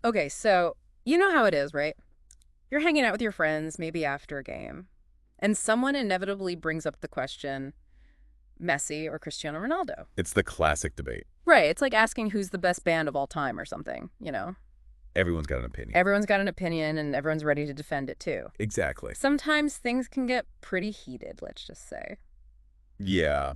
Okay, so you know how it is, right? You're hanging out with your friends, maybe after a game, and someone inevitably brings up the question, Messi or Cristiano Ronaldo. It's the classic debate. Right, it's like asking who's the best band of all time or something. Everyone's got an opinion. Everyone's got an opinion and everyone's ready to defend it too. Exactly. Sometimes things can get pretty heated, let's just say. Yeah.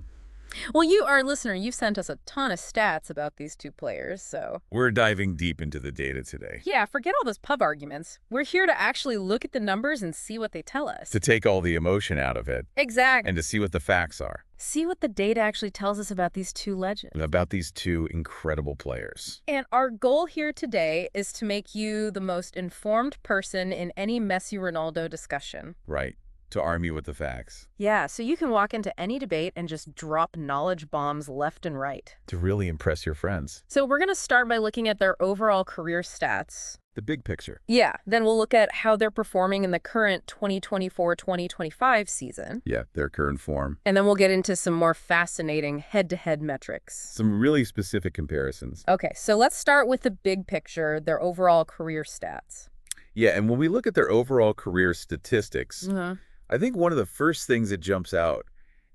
Well, you, our listener, you've sent us a ton of stats about these two players, so We're diving deep into the data today yeah, forget all those pub arguments. We're here to actually look at the numbers and see what they tell us. to take all the emotion out of it Exactly. and to see what the facts are See what the data actually tells us about these two legends. about these two incredible players. And our goal here today is to make you the most informed person in any Messi Ronaldo discussion. Right. To arm you with the facts. Yeah, so you can walk into any debate and just drop knowledge bombs left and right. To really impress your friends. So we're going to start by looking at their overall career stats. The big picture. Yeah, then we'll look at how they're performing in the current 2024-2025 season. Yeah, their current form. And then we'll get into some more fascinating head-to-head metrics. Some really specific comparisons. Okay, so let's start with the big picture, their overall career stats. Yeah, and when we look at their overall career statistics, Uh-huh. I think one of the first things that jumps out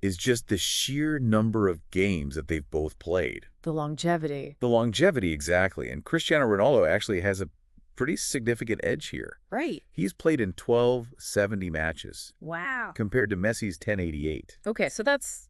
is just the sheer number of games that they've both played. The longevity. The longevity, exactly. And Cristiano Ronaldo actually has a pretty significant edge here. Right. He's played in 1270 matches Wow. compared to Messi's 1088. Okay, so that's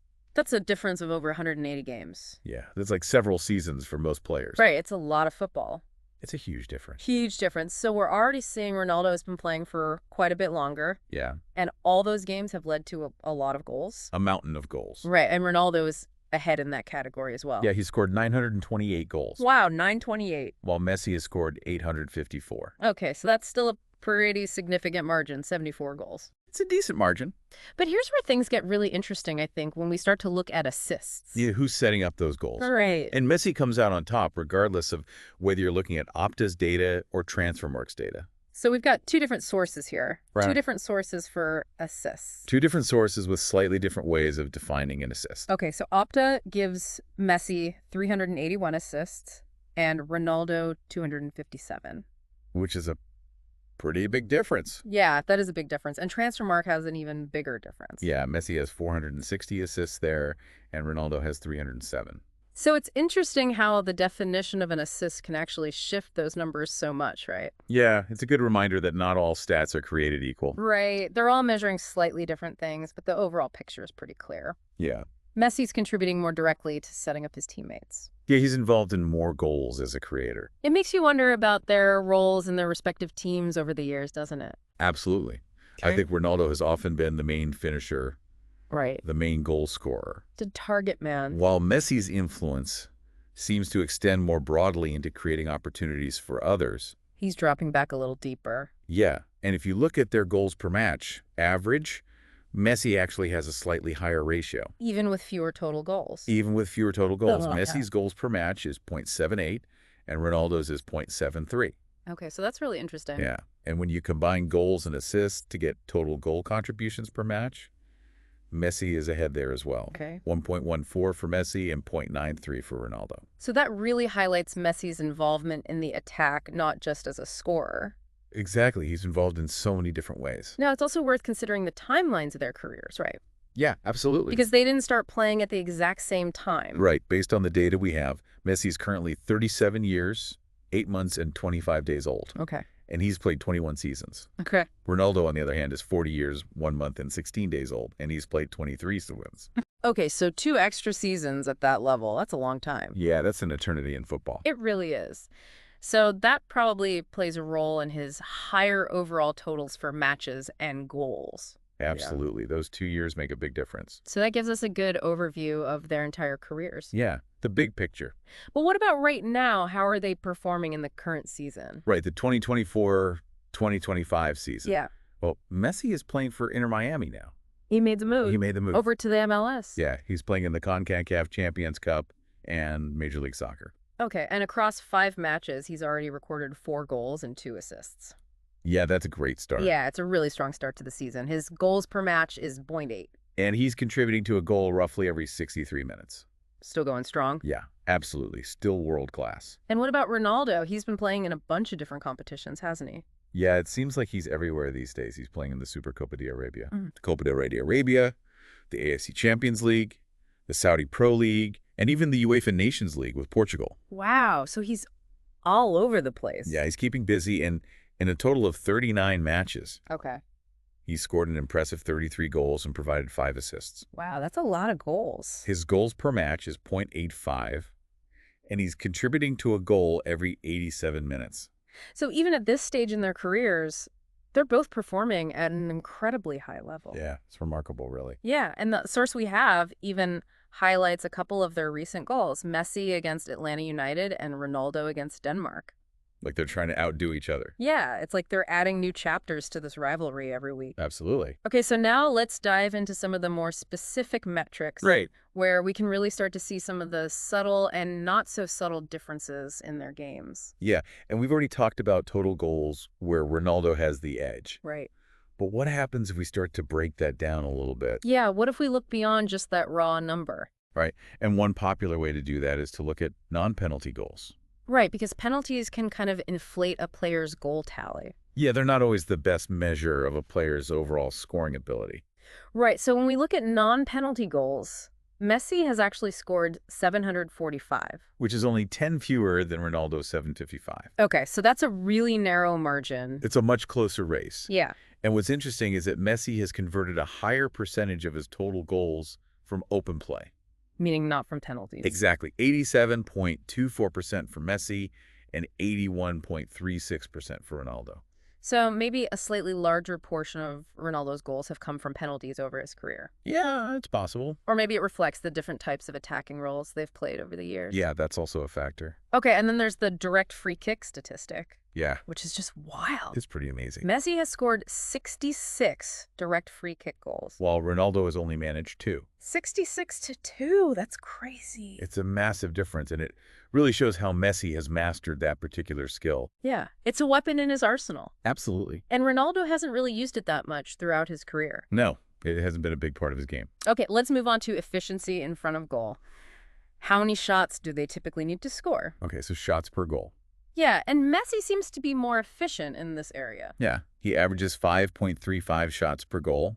a difference of over 180 games. Yeah, that's like several seasons for most players. Right, it's a lot of football. It's a huge difference. Huge difference. So we're already seeing Ronaldo has been playing for quite a bit longer, Yeah, and all those games have led to a lot of goals. a mountain of goals. Right, and Ronaldo is ahead in that category as well. Yeah, he scored 928 goals, Wow, 928. while Messi has scored 854. Okay, so that's still a pretty significant margin, 74 goals. It's a decent margin. But here's where things get really interesting, I think, when we start to look at assists. Yeah, who's setting up those goals? Right. And Messi comes out on top regardless of whether you're looking at Opta's data or Transfermarkt's data. So we've got two different sources here. Right. Two different sources for assists. Two different sources with slightly different ways of defining an assist. Okay, so Opta gives Messi 381 assists and Ronaldo 257. Which is a pretty big difference. Yeah, that is a big difference. And Transfermarkt has an even bigger difference. Yeah, Messi has 460 assists there, and Ronaldo has 307. So it's interesting how the definition of an assist can actually shift those numbers so much, right? Yeah, it's a good reminder that not all stats are created equal. Right. They're all measuring slightly different things, but the overall picture is pretty clear. Yeah. Messi's contributing more directly to setting up his teammates. Yeah, he's involved in more goals as a creator. It makes you wonder about their roles in their respective teams over the years, doesn't it? Absolutely. I think Ronaldo has often been the main finisher, Right. the main goal scorer. The target man. While Messi's influence seems to extend more broadly into creating opportunities for others. He's dropping back a little deeper. Yeah, and if you look at their goals per match average, Messi actually has a slightly higher ratio. Even with fewer total goals. Even with fewer total goals. Oh, Messi's yeah. goals per match is 0.78 and Ronaldo's is 0.73. Okay, so that's really interesting. Yeah, and when you combine goals and assists to get total goal contributions per match, Messi is ahead there as well. Okay. 1.14 for Messi and 0.93 for Ronaldo. So that really highlights Messi's involvement in the attack, not just as a scorer. Exactly. He's involved in so many different ways. Now, it's also worth considering the timelines of their careers, right? Yeah, absolutely. Because they didn't start playing at the exact same time. Right. Based on the data we have, Messi's currently 37 years, 8 months, and 25 days old. Okay. And he's played 21 seasons. Okay. Ronaldo, on the other hand, is 40 years, 1 month, and 16 days old, and he's played 23 seasons. Okay, so 2 extra seasons at that level. That's a long time. Yeah, that's an eternity in football. It really is. So that probably plays a role in his higher overall totals for matches and goals. Absolutely. Those 2 years make a big difference. So that gives us a good overview of their entire careers. Yeah, the big picture. But what about right now? How are they performing in the current season? Right, the 2024-2025 season. Yeah. Well, Messi is playing for Inter Miami now. He made the move. He made the move. Over to the MLS. Yeah, he's playing in the CONCACAF Champions Cup and Major League Soccer. Okay, and across 5 matches, he's already recorded 4 goals and 2 assists. Yeah, that's a great start. Yeah, it's a really strong start to the season. His goals per match is 0.8. And he's contributing to a goal roughly every 63 minutes. still going strong. Yeah, absolutely. Still world class. And what about Ronaldo? He's been playing in a bunch of different competitions, hasn't he? Yeah, it seems like he's everywhere these days. He's playing in the Super Copa de Arabia. Mm. The Copa de Arabia, the AFC Champions League, the Saudi Pro League, and even the UEFA Nations League with Portugal. Wow, so he's all over the place. Yeah, he's keeping busy, and in a total of 39 matches, Okay. he scored an impressive 33 goals and provided 5 assists. Wow, that's a lot of goals. His goals per match is .85, and he's contributing to a goal every 87 minutes. So even at this stage in their careers, they're both performing at an incredibly high level. Yeah, it's remarkable, really. Yeah, and the source we have even highlights a couple of their recent goals. Messi against Atlanta United and Ronaldo against Denmark. Like they're trying to outdo each other. Yeah, it's like they're adding new chapters to this rivalry every week. Absolutely. Okay, so now let's dive into some of the more specific metrics Right. where we can really start to see some of the subtle and not so subtle differences in their games. Yeah, and we've already talked about total goals where Ronaldo has the edge. Right. But what happens if we start to break that down a little bit? Yeah, what if we look beyond just that raw number? Right. And one popular way to do that is to look at non-penalty goals. Right, because penalties can kind of inflate a player's goal tally. Yeah, they're not always the best measure of a player's overall scoring ability. Right, so when we look at non-penalty goals, Messi has actually scored 745. Which is only 10 fewer than Ronaldo's 755. Okay, so that's a really narrow margin. It's a much closer race. Yeah. And what's interesting is that Messi has converted a higher percentage of his total goals from open play. Meaning not from penalties. Exactly. 87.24% for Messi and 81.36% for Ronaldo. So maybe a slightly larger portion of Ronaldo's goals have come from penalties over his career. Yeah, it's possible. Or maybe it reflects the different types of attacking roles they've played over the years. Yeah, that's also a factor. Okay, and then there's the direct free kick statistic, Yeah, which is just wild. it's pretty amazing. Messi has scored 66 direct free kick goals. While Ronaldo has only managed 2. 66 to 2. That's crazy. It's a massive difference, and it really shows how Messi has mastered that particular skill. Yeah, it's a weapon in his arsenal. Absolutely. And Ronaldo hasn't really used it that much throughout his career. No, it hasn't been a big part of his game. Okay, let's move on to efficiency in front of goal. How many shots do they typically need to score? Okay, so shots per goal. Yeah, and Messi seems to be more efficient in this area. Yeah, he averages 5.35 shots per goal,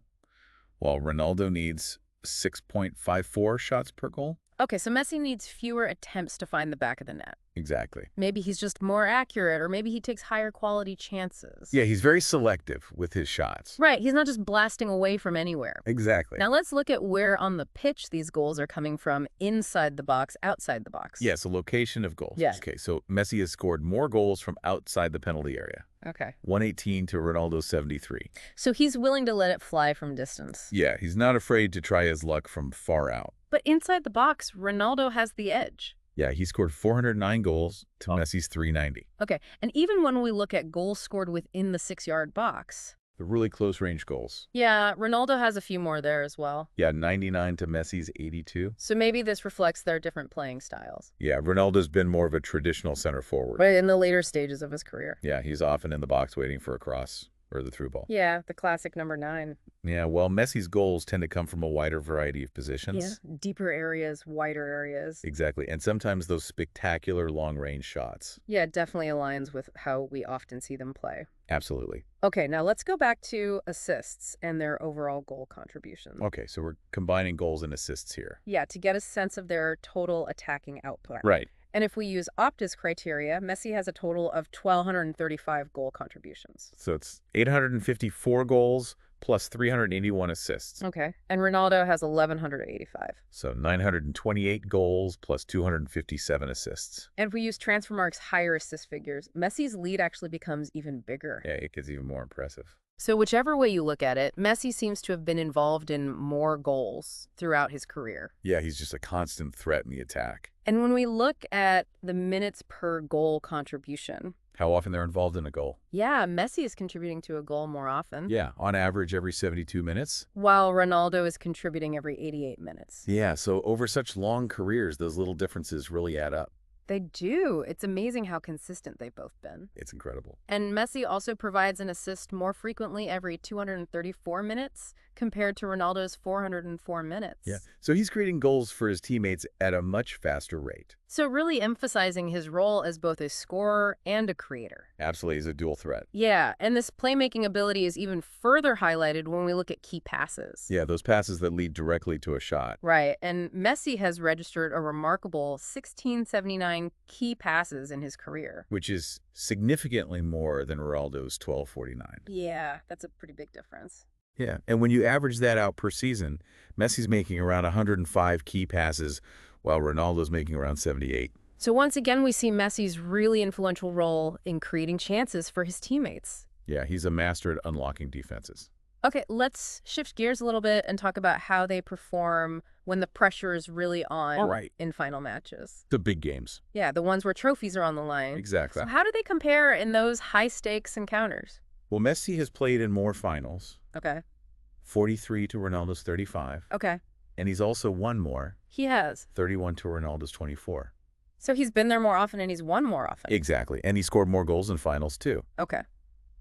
while Ronaldo needs 6.54 shots per goal. Okay, so Messi needs fewer attempts to find the back of the net. Exactly. Maybe he's just more accurate, or maybe he takes higher quality chances. Yeah, he's very selective with his shots. Right, he's not just blasting away from anywhere. Exactly. Now let's look at where on the pitch these goals are coming from, inside the box, outside the box. Yeah, so location of goals. Yeah. Okay, so Messi has scored more goals from outside the penalty area. Okay. 118 to Ronaldo's 73. So he's willing to let it fly from distance. Yeah, he's not afraid to try his luck from far out. But inside the box, Ronaldo has the edge. Yeah, he scored 409 goals to Messi's 390. Okay, and even when we look at goals scored within the 6-yard box. The really close range goals. Yeah, Ronaldo has a few more there as well. Yeah, 99 to Messi's 82. So maybe this reflects their different playing styles. Yeah, Ronaldo's been more of a traditional center forward. Right, in the later stages of his career. Yeah, he's often in the box waiting for a cross or the through ball. Yeah, the classic number 9. Yeah, well, Messi's goals tend to come from a wider variety of positions. Yeah, deeper areas, wider areas. Exactly, and sometimes those spectacular long-range shots. Yeah, it definitely aligns with how we often see them play. Absolutely. Okay, now let's go back to assists and their overall goal contribution. Okay, so we're combining goals and assists here. Yeah, to get a sense of their total attacking output. Right. And if we use Opta's criteria, Messi has a total of 1,235 goal contributions. So it's 854 goals plus 381 assists. Okay. And Ronaldo has 1,185. So 928 goals plus 257 assists. And if we use Transfermarkt's higher assist figures, Messi's lead actually becomes even bigger. Yeah, it gets even more impressive. So whichever way you look at it, Messi seems to have been involved in more goals throughout his career. Yeah, he's just a constant threat in the attack. And when we look at the minutes per goal contribution, How often they're involved in a goal? yeah, Messi is contributing to a goal more often. Yeah, on average every 72 minutes. While Ronaldo is contributing every 88 minutes. Yeah, so over such long careers, those little differences really add up. They do. It's amazing how consistent they've both been. It's incredible. And Messi also provides an assist more frequently every 234 minutes compared to Ronaldo's 404 minutes. Yeah. So he's creating goals for his teammates at a much faster rate. So really emphasizing his role as both a scorer and a creator. Absolutely, he's a dual threat. Yeah, and this playmaking ability is even further highlighted when we look at key passes. Yeah, those passes that lead directly to a shot. Right, and Messi has registered a remarkable 1679 key passes in his career. Which is significantly more than Ronaldo's 1249. Yeah, that's a pretty big difference. Yeah, and when you average that out per season, Messi's making around 105 key passes, while Ronaldo's making around 78. So once again, we see Messi's really influential role in creating chances for his teammates. Yeah, he's a master at unlocking defenses. Okay, let's shift gears a little bit and talk about how they perform when the pressure is really on All right. in final matches. The big games. Yeah, the ones where trophies are on the line. Exactly. So how do they compare in those high-stakes encounters? Well, Messi has played in more finals, Okay, 43 to Ronaldo's 35, okay. and he's also won more, He has. 31 to Ronaldo's 24. So he's been there more often and he's won more often. Exactly, and he scored more goals in finals too, Okay.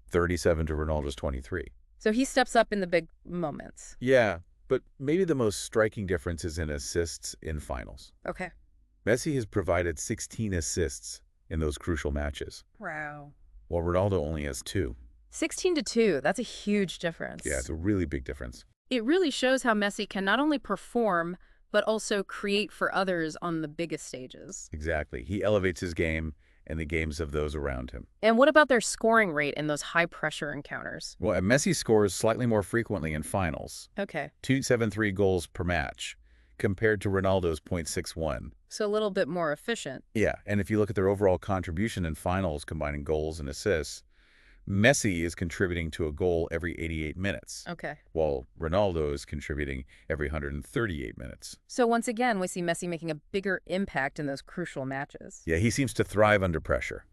37 to Ronaldo's 23. So he steps up in the big moments. Yeah, but maybe the most striking difference is in assists in finals. Okay. Messi has provided 16 assists in those crucial matches, Wow. while Ronaldo only has 2. 16-2, that's a huge difference. Yeah, it's a really big difference. It really shows how Messi can not only perform, but also create for others on the biggest stages. Exactly. He elevates his game and the games of those around him. And what about their scoring rate in those high-pressure encounters? Well, Messi scores slightly more frequently in finals, Okay, 2.73 goals per match, compared to Ronaldo's 0.61. so a little bit more efficient. Yeah, and if you look at their overall contribution in finals, combining goals and assists, Messi is contributing to a goal every 88 minutes, Okay. while Ronaldo is contributing every 138 minutes. So once again, we see Messi making a bigger impact in those crucial matches. Yeah, he seems to thrive under pressure.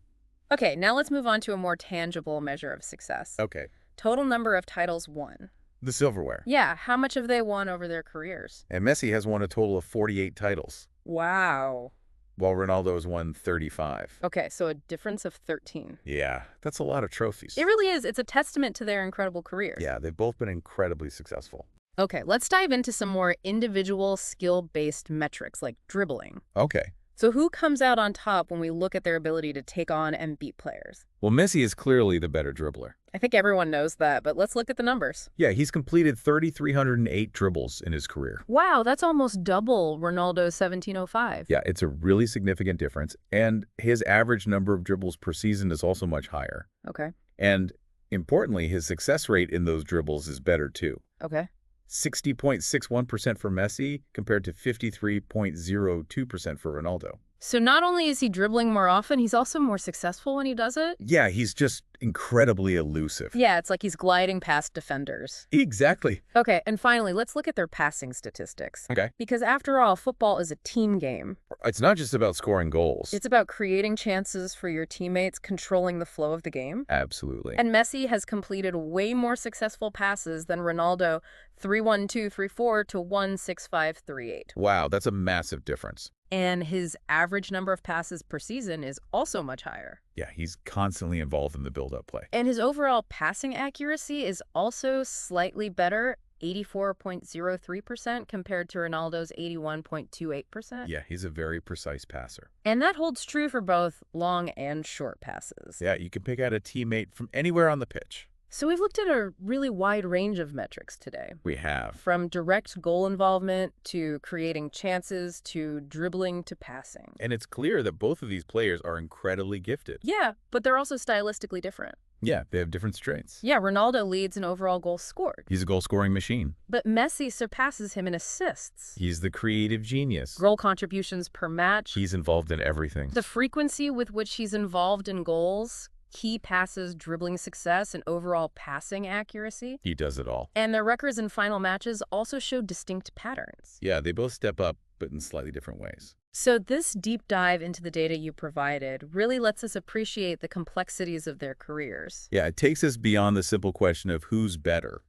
Okay, now let's move on to a more tangible measure of success. Okay, Total number of titles won. the silverware. Yeah, how much have they won over their careers? And Messi has won a total of 48 titles, Wow. while Ronaldo has won 35. Okay, so a difference of 13. Yeah, that's a lot of trophies. It really is. It's a testament to their incredible careers. Yeah, they've both been incredibly successful. Okay, let's dive into some more individual skill-based metrics like dribbling. Okay. So who comes out on top when we look at their ability to take on and beat players? Well, Messi is clearly the better dribbler. I think everyone knows that, but let's look at the numbers. Yeah, he's completed 3,308 dribbles in his career. Wow, that's almost double Ronaldo's 1705. Yeah, it's a really significant difference, and his average number of dribbles per season is also much higher. Okay, And importantly, his success rate in those dribbles is better too. okay. 60.61% for Messi compared to 53.02% for Ronaldo. So not only is he dribbling more often, he's also more successful when he does it? Yeah, he's just incredibly elusive. Yeah, it's like he's gliding past defenders. Exactly. Okay, and finally, let's look at their passing statistics. Okay. Because after all, football is a team game. It's not just about scoring goals. It's about creating chances for your teammates, controlling the flow of the game. Absolutely. And Messi has completed way more successful passes than Ronaldo, 3-1-2-3-4 to 1-6-5-3-8. Wow, that's a massive difference. And his average number of passes per season is also much higher. Yeah, he's constantly involved in the build-up play. And his overall passing accuracy is also slightly better, 84.03% compared to Ronaldo's 81.28%. Yeah, he's a very precise passer. And that holds true for both long and short passes. Yeah, you can pick out a teammate from anywhere on the pitch. So we've looked at a really wide range of metrics today. We have. From direct goal involvement to creating chances to dribbling to passing. And it's clear that both of these players are incredibly gifted. Yeah, but they're also stylistically different. Yeah, they have different strengths. Yeah, Ronaldo leads in overall goals scored. He's a goal-scoring machine. But Messi surpasses him in assists. He's the creative genius. Goal contributions per match. He's involved in everything. The frequency with which he's involved in goals, key passes, dribbling success, and overall passing accuracy. He does it all. And their records in final matches also show distinct patterns. Yeah, they both step up, but in slightly different ways. So this deep dive into the data you provided really lets us appreciate the complexities of their careers. Yeah, it takes us beyond the simple question of who's better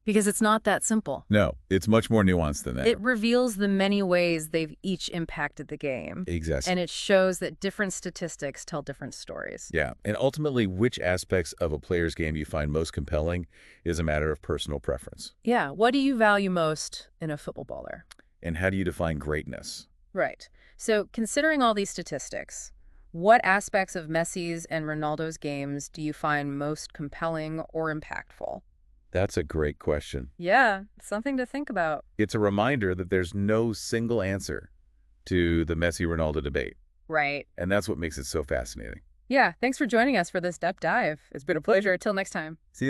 Because it's not that simple. No, it's much more nuanced than that. It reveals the many ways they've each impacted the game. Exactly. And it shows that different statistics tell different stories. Yeah, and ultimately, which aspects of a player's game you find most compelling is a matter of personal preference. Yeah, what do you value most in a footballer? And how do you define greatness? Right. So considering all these statistics, what aspects of Messi's and Ronaldo's games do you find most compelling or impactful? That's a great question. Yeah, something to think about. It's a reminder that there's no single answer to the Messi-Ronaldo debate, Right. and that's what makes it so fascinating. Yeah, thanks for joining us for this depth dive. It's been a pleasure. Till next time. See